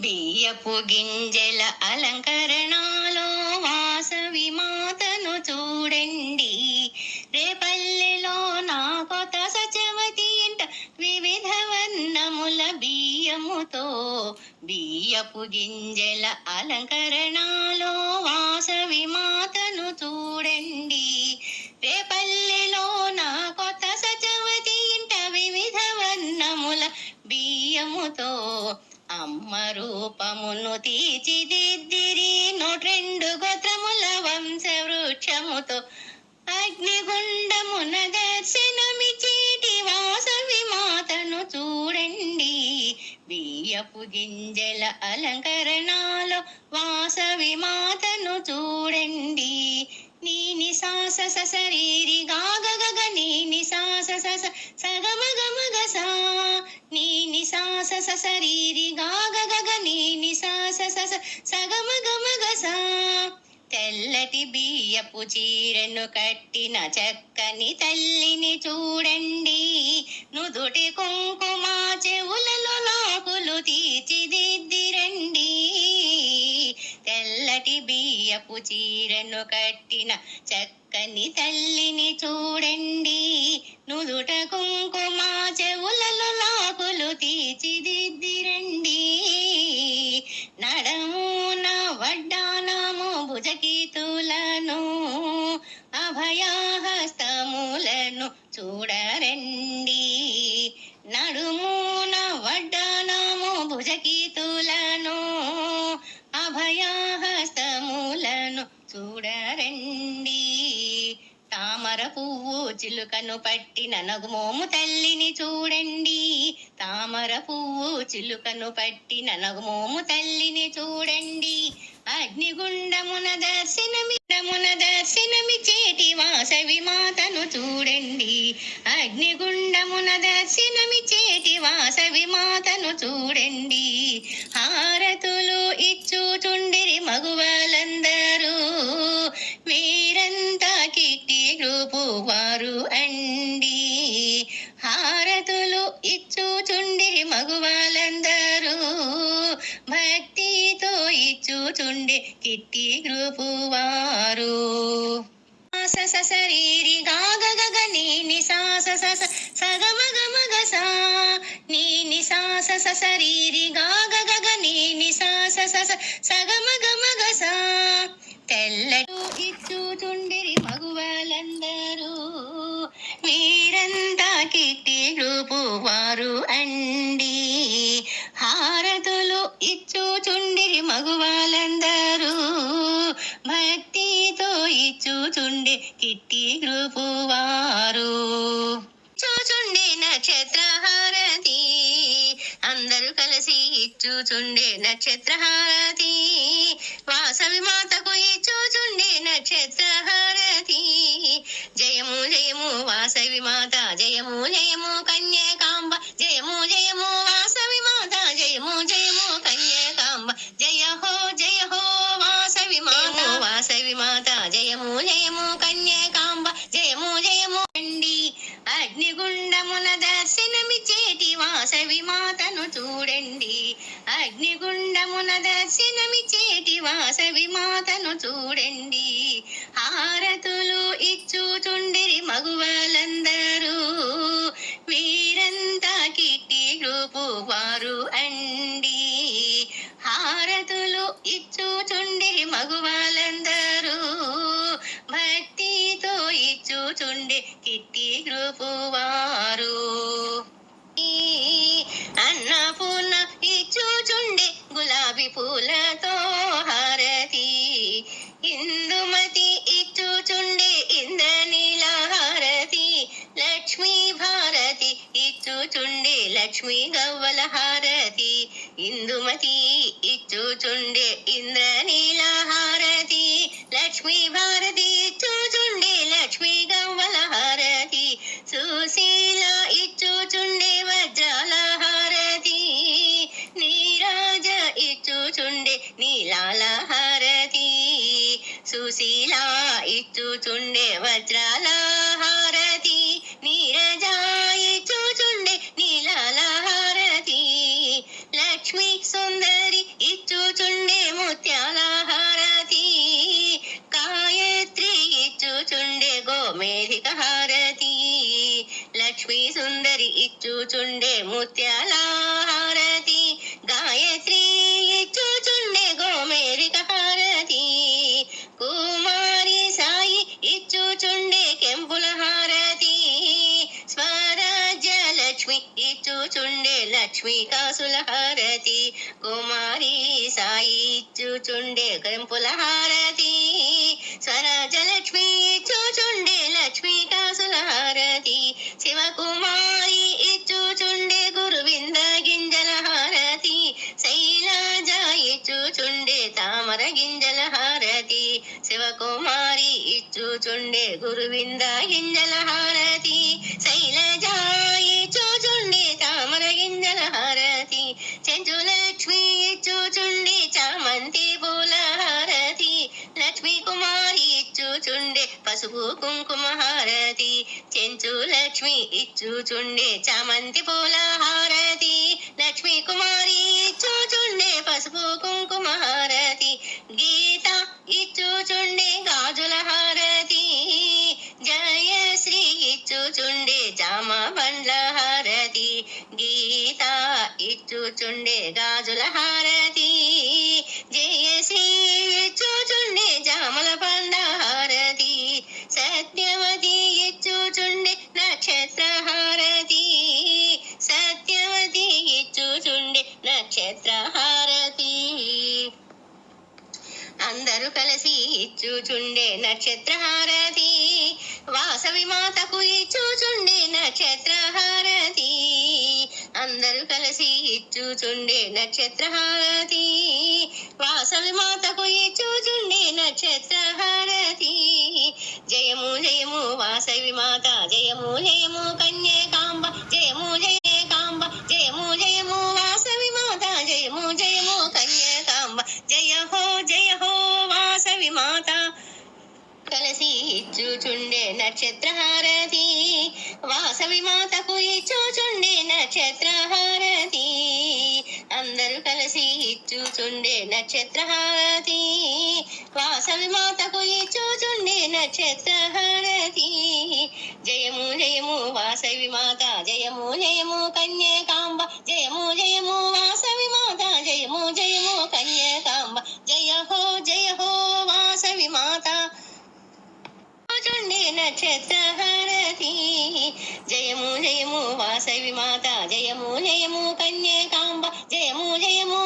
బియ్యపు గింజల అలంకరణలో వాసవి మాతను చూడండి. రేపల్లెలో నా కొత్త సచవతి ఇంట వివిధ వర్ణముల బియ్యముతో బియ్యపు గింజల అలంకరణలో వాసవి మాతను చూడండి. రేపల్లెలో నా కొత్త సచవతి ఇంట వివిధ వర్ణముల బియ్యముతో అమ్మ రూపమును తీర్చిదిద్దిరి. 102 గోత్రముల వంశవృక్షముతో అగ్నిగుండమున దర్శనమిచ్చేటి వాసవి మాతను చూడండి. బియ్యపు గింజల అలంకరణలో వాసవి మాతను చూడండి. నీని సాస సరీరి గాగ గగ నీని సాస సగమ గమ గసా నీని సాస సరీరి గాగ గగ నీని సాస సగమ గమ గసా. తెల్లటి బియ్యపు చీరను కట్టిన చక్కని తల్లిని చూడండి. నుదుటి కుంకుమ చెవులలో నాకులు తీర్చిదిద్దిరండి. తెల్లటి బియ్యపు చీరను కట్టిన చక్కని తల్లిని చూడండి. నుదుట కుంకుమ చెవులలో నాకులు తీర్చిదిద్దిరండి. నడమున వడ్డానము భుజకీతులను అభయహస్తములను చూడరండి. నడుమున వడ్డానము భుజకీతులను అభయహస్తములను చూడరండి. తామర పువ్వు చిలుకను పట్టిన నగుమోము తల్లిని చూడండి. తామర పువ్వు చిలుకను పట్టిన నగుమోము తల్లిని చూడండి. అగ్నిగుండమున దర్శనమిచ్చేటి వాసవి మాతను చూడండి. అగ్నిగుండమున దర్శనమిచ్చేటి వాసవి మాతను చూడండి. హారతులు ఇచ్చుచుండిరి మగువలందరూ వీరంతా కిట్టి గ్రూపు వారు అండి. హారతులు ఇచ్చుచుండిరి మగువలందరూ భక్తితో ఇచ్చుచుండే కిట్టి గ్రూపు వారు. సరీరి గాగ గగ నీని సాస సగమ గమ గసా నీని సాస సరీరి గాగ గగ నీని సాస సగమ గమ గసా. తెల్లటు ఇచ్చుచుండిరి మగువలందరూ వీరంతా కిట్టి గ్రూపు వారు అండి. హారతులు ఇచ్చుచుండిరి మగువలందరూ భక్తితో ఇచ్చుచుండే కిట్టి గ్రూపు వారు. చూచుండే నక్షత్రహారతి అందరూ కలిసి ఇచ్చుచుండే నక్షత్రహారతి. వాసవి మాతకు ఇచ్చుచుండే నక్షత్రహారతి. జయము జయము వాసవి మాత జయము జయము కన్యకాంబ జయము జయము వాసవి మాత జయము జయము కన్యకాంబ. జయ హో వాసవి మాత వాసవి మాత జయము జయము కన్యకాంబ జయము జయము అండి. అగ్నిగుండమున దర్శనమిచ్చేటి వాసవి మాతను చూడండి. అగ్నిగుండమున దర్శనమిచ్చేటి వాసవి మాతను చూడండి. హారతులు ఇచ్చుచుండిరి మగువలందరూ వీరంతా కిట్టి గ్రూపు వారు అండి. హారతులు ఇచ్చుచుండిరి మగువలందరూ భక్తితో ఇచ్చుచుండే కిట్టి గ్రూపు వారు. అన్నపూర్ణ ఇచ్చుచుండే గులాబీ పూలతో హారతి. ఇందుమతి ఇచ్చుచుండే ఇంద్రనీల హారతి. లక్ష్మీ భారతి ఇచ్చుచుండే లక్ష్మీ గవ్వల హారతి. ఇందుమతి ఇచ్చుచుండే ఇంద్రనీల హారతి. లక్ష్మీ భారతి ఇచ్చుచుండే లక్ష్మీ గవ్వల హారతి. సుశీల ఇచ్చుచుండే వజ్రాల హారతి. నీరాజ ఇచ్చుచుండే నీలాల హారతి. సుశీల ఇచ్చుచుండే వజ్రాల హారతి. నీరజ ఇచ్చుచుండే నీలాల హారతి. లక్ష్మీ సుందరి ఇచ్చుచుండే ముత్యాల హారతి, గాయత్రి ఇచ్చుచుండే గోమేధిక హారతి, లక్ష్మీ సుందరి ఇచ్చుచుండే ముత్యాల హారతి, గాయత్రి ఇచ్చుచుండే గోమేధిక హారతి, కుమారి సాయి ఇచ్చుచుండే కెంపుల హారతి, స్వరాజ్య లక్ష్మి ఇచ్చుచుండే లక్ష్మీ కాసుల హారతి, కుమారి సాయి ఇచ్చుచుండే కెంపుల హారతి, స్వరాజ్య లక్ష్మి ఇచ్చుచుండే లక్ష్మీ కాసుల హారతి, శివకుమారి ఇచ్చుచుండే గురువింద గింజల హారతి, శైలజ ఇచ్చుచుండే తామర గింజల హారతి, శివకుమారి ఇచ్చుచుండే గురువింద గింజల హారతి, శైలజ ఇచ్చుచుండే తామర గింజల హారతి, చెంచులక్ష్మి ఇచ్చుచుండే చామంతి పూల హారతి, లక్ష్మీ కుమారి ఇచ్చుచుండే పసుపు కుంకుమ హారతి, చెంచు లక్ష్మి ఇచ్చుచుండే చామంతి పూల హారతి, లక్ష్మీ కుమారి ఇచ్చుచుండే పసుపు కుంకుమ హారతి, గీత ఇచ్చుచుండే గాజుల హారతి, జయశ్రీ ఇచ్చుచుండే జామ బండ్ల హారతి, గీత ఇచ్చుచుండే గాజుల హారతి, జయశ్రీ ఇచ్చుచుండే జామల పండ్ల హారతి, సత్యవతి ఇచ్చుచుండే నక్షత్ర హారతి, సత్యవతి ఇచ్చుచుండే నక్షత్ర హారతి, అందరూ కలిసి ఇచ్చుచుండే నక్షత్ర హారతి, వాసవి మాతకు ఇచ్చుచుండే నక్షత్ర హారతి, అందరూ కలిసి ఇచ్చుచుండే నక్షత్ర హారతి, వాసవి మాతకు ఇచ్చుచుండే నక్షత్ర హారతి, జయము జయము వాసవి మాత, జయము జయము కన్యకాంబ, జయము జయకాంబ, జయము జయము వాసవి మాత, జయము జయము కన్యకాంబ, జయ హో వాసవి మాత, కలిసి ఇచ్చుచుండే నక్షత్ర హారతి, వాసవి మాతకు ఇచ్చుచుండే నక్షత్ర హారతి, అందరూ కలిసి ఇచ్చుచుండే నక్షత్ర హారతి, వాసవి మాతకు ఇచ్చుచుండే నక్షత్ర హారతి, జయము జయము వాసవి మాత, జయము జయము కన్యకాంబ, జయము జయము వాసవి మాత, జయము జయము కన్యకాంబ, జయ హో వాసవి మాత, చుండే నక్షత్ర హారతి, జయము జయము వాసవి మాత, జయము జయము కన్యకాంబ, జయము జయము